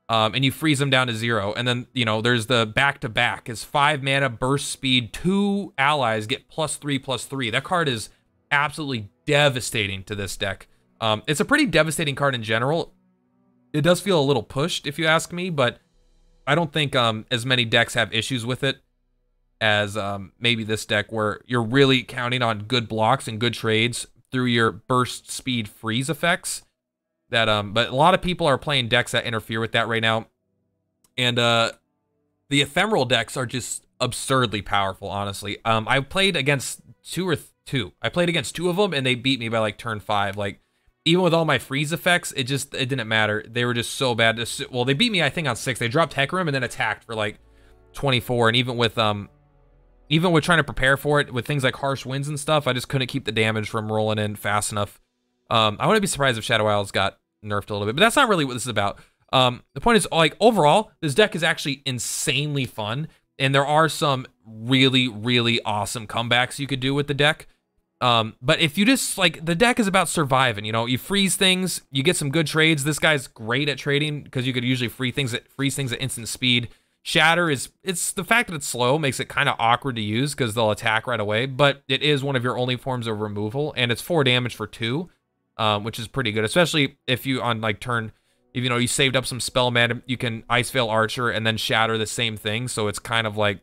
and you freeze them down to 0, and then, you know, there's the back-to-back is 5 mana, burst speed, 2 allies get +3/+3. That card is absolutely devastating to this deck. It's a pretty devastating card in general. It does feel a little pushed, if you ask me, but I don't think as many decks have issues with it as maybe this deck, where you're really counting on good blocks and good trades through your burst speed freeze effects. That but a lot of people are playing decks that interfere with that right now, and the ephemeral decks are just absurdly powerful. Honestly, I played against two. I played against 2 of them, and they beat me by like turn 5. Like, even with all my freeze effects, it didn't matter. They were just so bad. Well, they beat me, I think, on 6. They dropped Hecarim and then attacked for like 24. And even with trying to prepare for it with things like harsh winds and stuff, I just couldn't keep the damage from rolling in fast enough. I wouldn't be surprised if Shadow Isles got nerfed a little bit, but that's not really what this is about. The point is, like, overall, this deck is actually insanely fun, and there are some really, really awesome comebacks you could do with the deck. But if you just, like, the deck is about surviving, you know, you freeze things, you get some good trades. This guy's great at trading because you could usually freeze things at instant speed. Shatter it's the fact that it's slow makes it kind of awkward to use because they'll attack right away, but it is one of your only forms of removal, and it's 4 damage for 2. Which is pretty good, especially if you on like turn, if you know you saved up some spell mana, you can Ice Veil Archer and then shatter the same thing. So it's kind of like,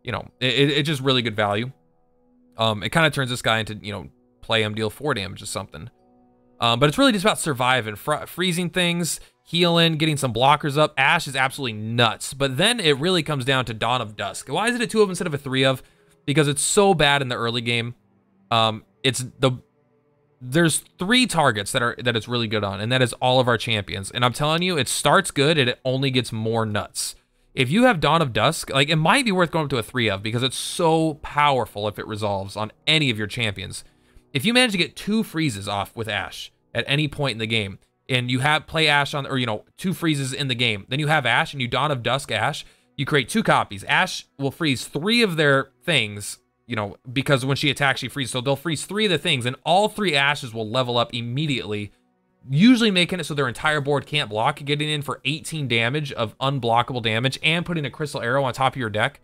you know, it's just really good value. It kind of turns this guy into, you know, play him, deal 4 damage or something. But it's really just about surviving, freezing things, healing, getting some blockers up. Ashe is absolutely nuts, but then it really comes down to Dawn of Dusk. Why is it a 2 of instead of a 3 of? Because it's so bad in the early game. There's 3 targets that it's really good on, and that is all of our champions. And I'm telling you, it starts good and it only gets more nuts. If you have Dawn of Dusk, like, it might be worth going up to a 3 of because it's so powerful if it resolves on any of your champions. If you manage to get 2 freezes off with Ashe at any point in the game, and you play Ashe on, or, you know, 2 freezes in the game, then you have Ashe and you Dawn of Dusk Ashe, you create 2 copies. Ashe will freeze 3 of their things, you know, because when she attacks, she freezes. So they'll freeze 3 of the things, and all 3 Ashes will level up immediately, usually making it so their entire board can't block, getting in for 18 damage of unblockable damage, and putting a Crystal Arrow on top of your deck.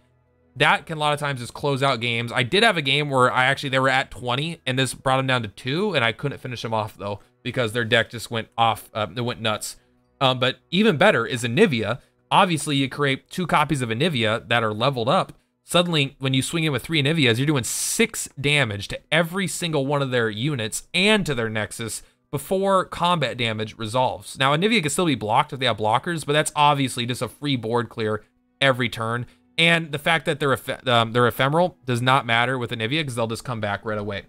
that can a lot of times just close out games. I did have a game where they were at 20 and this brought them down to 2, and I couldn't finish them off though because their deck just went off. It went nuts. But even better is Anivia. Obviously, you create 2 copies of Anivia that are leveled up. Suddenly, when you swing in with 3 Anivias, you're doing 6 damage to every single one of their units and to their Nexus before combat damage resolves. Now, Anivia can still be blocked if they have blockers, but that's obviously just a free board clear every turn. And the fact that they're ephemeral does not matter with Anivia because they'll just come back right away.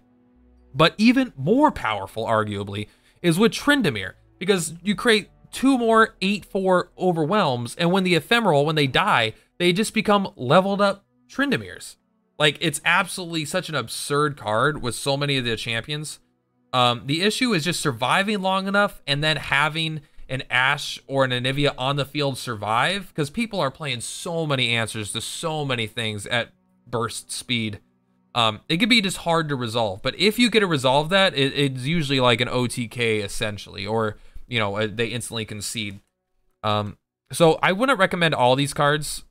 But even more powerful, arguably, is with Tryndamere, because you create 2 more 8/4 overwhelms, and when the ephemeral, when they die, they just become leveled up Tryndameres. Like, it's absolutely such an absurd card with so many of the champions. The issue is just surviving long enough and then having an Ashe or an Anivia on the field survive, because people are playing so many answers to so many things at burst speed. It could be just hard to resolve, but if you get to resolve that, it's usually like an OTK essentially, or you know, they instantly concede. So I wouldn't recommend all these cards.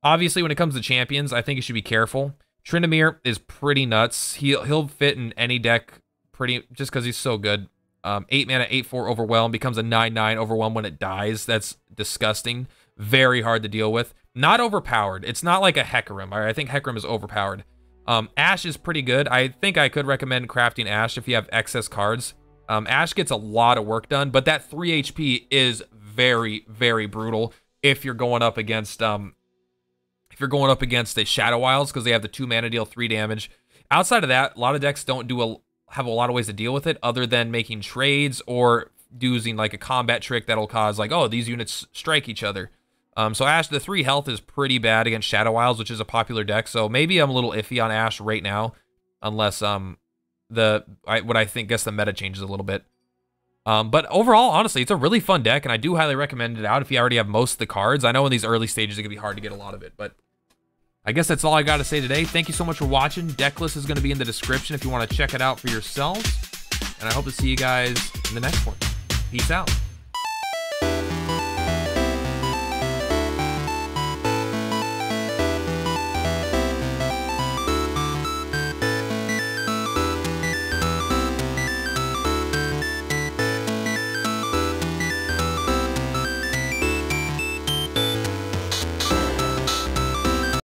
Obviously, when it comes to champions, I think you should be careful. Tryndamere is pretty nuts. He'll fit in any deck just because he's so good. 8 mana, 8/4 overwhelm, becomes a 9/9 overwhelm when it dies. That's disgusting. Very hard to deal with. Not overpowered. It's not like a Hecarim. I think Hecarim is overpowered. Ashe is pretty good. I think I could recommend crafting Ashe if you have excess cards. Ashe gets a lot of work done, but that 3 HP is very, very brutal if you're going up against the Shadow Wilds, because they have the 2 mana deal 3 damage. Outside of that, a lot of decks don't have a lot of ways to deal with it other than making trades or using like a combat trick that'll cause like, oh, these units strike each other. So Ashe, the 3 health is pretty bad against Shadow Wilds, which is a popular deck. So maybe I'm a little iffy on Ashe right now, unless guess the meta changes a little bit. But overall, honestly, it's a really fun deck, and I do highly recommend it out if you already have most of the cards. I know in these early stages it can be hard to get a lot of it, but I guess that's all I got to say today. Thank you so much for watching. Deck list is going to be in the description if you want to check it out for yourselves, and I hope to see you guys in the next one. Peace out.